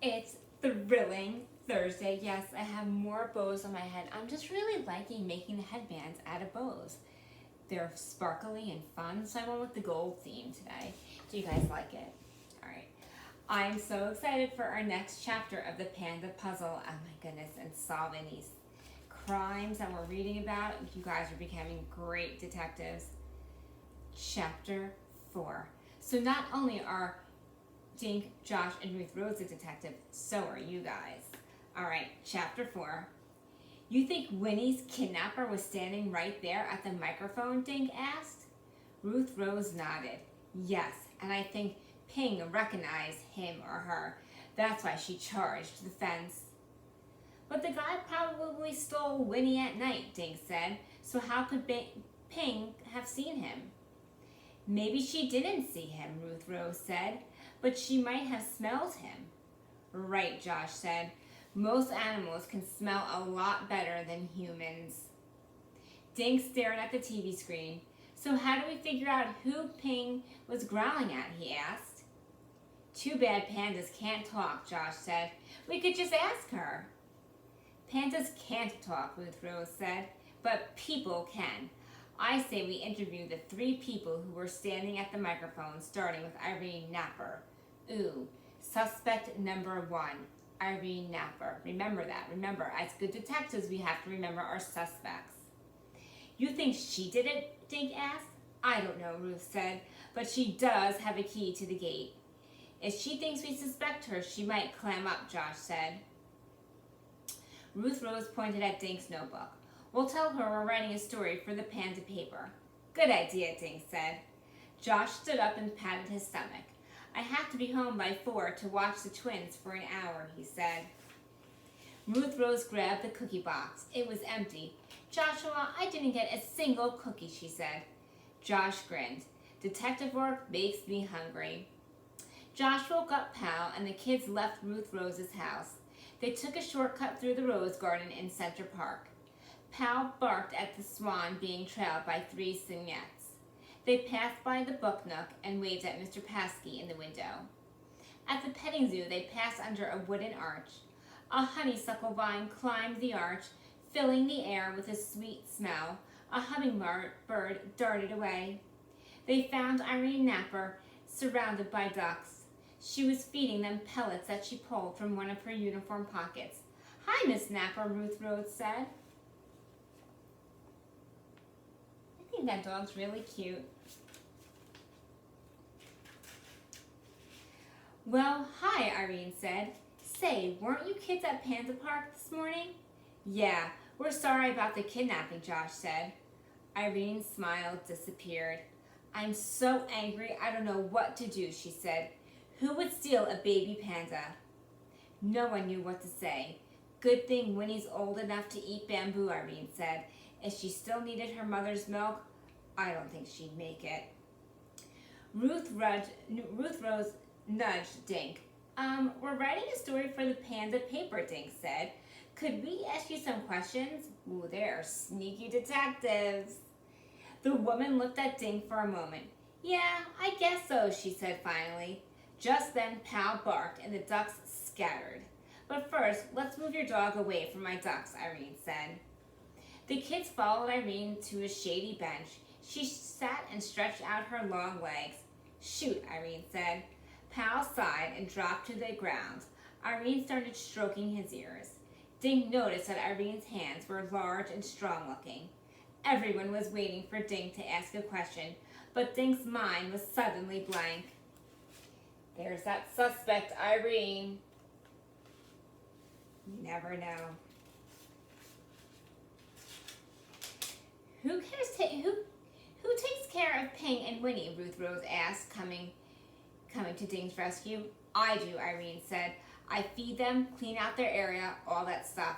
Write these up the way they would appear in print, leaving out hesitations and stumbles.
It's thrilling Thursday. Yes, I have more bows on my head. I'm just really liking making the headbands out of bows. They're sparkly and fun, so I went with the gold theme today. Do you guys like it? All right. I'm so excited for our next chapter of the Panda Puzzle. Oh my goodness, and solving these crimes that we're reading about. You guys are becoming great detectives. Chapter 4. So not only are Dink, Josh, and Ruth Rose a detective, so are you guys. Alright, chapter 4. You think Winnie's kidnapper was standing right there at the microphone? Dink asked. Ruth Rose nodded. Yes, and I think Ping recognized him or her. That's why she charged the fence. But the guy probably stole Winnie at night, Dink said, so how could Ping have seen him? Maybe she didn't see him, Ruth Rose said, but she might have smelled him. Right, Josh said. Most animals can smell a lot better than humans. Dink stared at the TV screen. So how do we figure out who Ping was growling at, he asked. Too bad pandas can't talk, Josh said. We could just ask her. Pandas can't talk, Ruth Rose said, but people can. I say we interview the 3 people who were standing at the microphone, starting with Irene Napper. Ooh, suspect number 1, Irene Napper. Remember that. Remember, as good detectives, we have to remember our suspects. You think she did it? Dink asked. I don't know, Ruth said, but she does have a key to the gate. If she thinks we suspect her, she might clam up, Josh said. Ruth Rose pointed at Dink's notebook. We'll tell her we're writing a story for the Panda paper. Good idea, Dink said. Josh stood up and patted his stomach. I have to be home by 4 to watch the twins for an hour, he said. Ruth Rose grabbed the cookie box. It was empty. Joshua, I didn't get a single cookie, she said. Josh grinned. Detective work makes me hungry. Josh woke up Pal and the kids left Ruth Rose's house. They took a shortcut through the rose garden in Center Park. Pal barked at the swan being trailed by 3 cygnets. They passed by the book nook and waved at Mr. Paskey in the window. At the petting zoo, they passed under a wooden arch. A honeysuckle vine climbed the arch, filling the air with a sweet smell. A hummingbird darted away. They found Irene Napper surrounded by ducks. She was feeding them pellets that she pulled from one of her uniform pockets. Hi, Miss Napper, Ruth Rose said. I think that dog's really cute. Well, hi, Irene said. Say, weren't you kids at Panda Park this morning? Yeah, we're sorry about the kidnapping, Josh said. Irene's smile disappeared. I'm so angry I don't know what to do, she said. Who would steal a baby panda? No one knew what to say. Good thing Winnie's old enough to eat bamboo, Irene said. If she still needed her mother's milk, I don't think she'd make it. Ruth Rose nudged Dink. We're writing a story for the Panda paper, Dink said. Could we ask you some questions? Ooh, they're sneaky detectives. The woman looked at Dink for a moment. Yeah, I guess so, she said finally. Just then, Pal barked and the ducks scattered. But first, let's move your dog away from my ducks, Irene said. The kids followed Irene to a shady bench. She sat and stretched out her long legs. Shoot, Irene said. Pal sighed and dropped to the ground. Irene started stroking his ears. Dink noticed that Irene's hands were large and strong-looking. Everyone was waiting for Dink to ask a question, but Dink's mind was suddenly blank. There's that suspect, Irene. You never know. Who takes care of Ping and Winnie? Ruth Rose asked, coming to Dink's rescue. I do, Irene said. I feed them, clean out their area, all that stuff.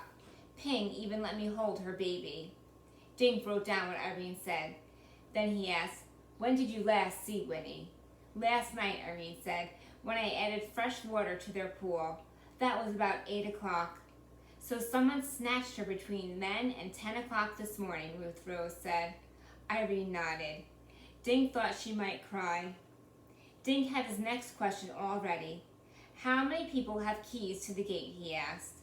Ping even let me hold her baby. Dink wrote down what Irene said. Then he asked, when did you last see Winnie? Last night, Irene said, when I added fresh water to their pool. That was about 8 o'clock. So someone snatched her between then and 10 o'clock this morning, Ruth Rose said. Irene nodded. Dink thought she might cry. Dink had his next question all ready. How many people have keys to the gate? He asked.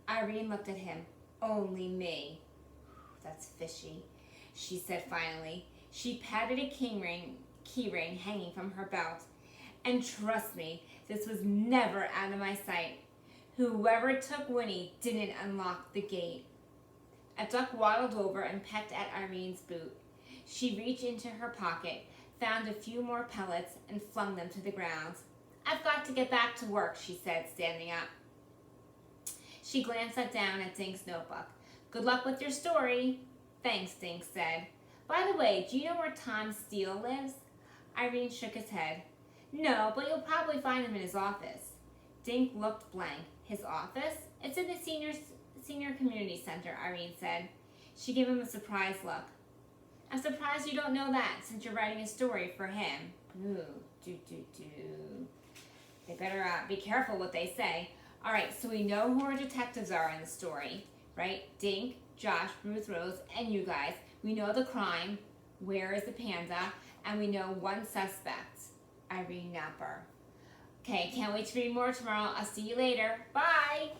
Irene looked at him. Only me. That's fishy, she said finally. She patted a key ring hanging from her belt. And trust me, this was never out of my sight. Whoever took Winnie didn't unlock the gate. A duck waddled over and pecked at Irene's boot. She reached into her pocket, found a few more pellets, and flung them to the ground. I've got to get back to work, she said, standing up. She glanced down at Dink's notebook. Good luck with your story. Thanks, Dink said. By the way, do you know where Tom Steele lives? Irene shook his head. No, but you'll probably find him in his office. Dink looked blank. His office? It's in the senior community center, Irene said. She gave him a surprised look. I'm surprised you don't know that, since you're writing a story for him. Ooh, They better be careful what they say. All right, so we know who our detectives are in the story, right? Dink, Josh, Ruth Rose, and you guys. We know the crime, where is the panda, and we know one suspect, Irene Napper. Okay, can't wait to read more tomorrow. I'll see you later. Bye!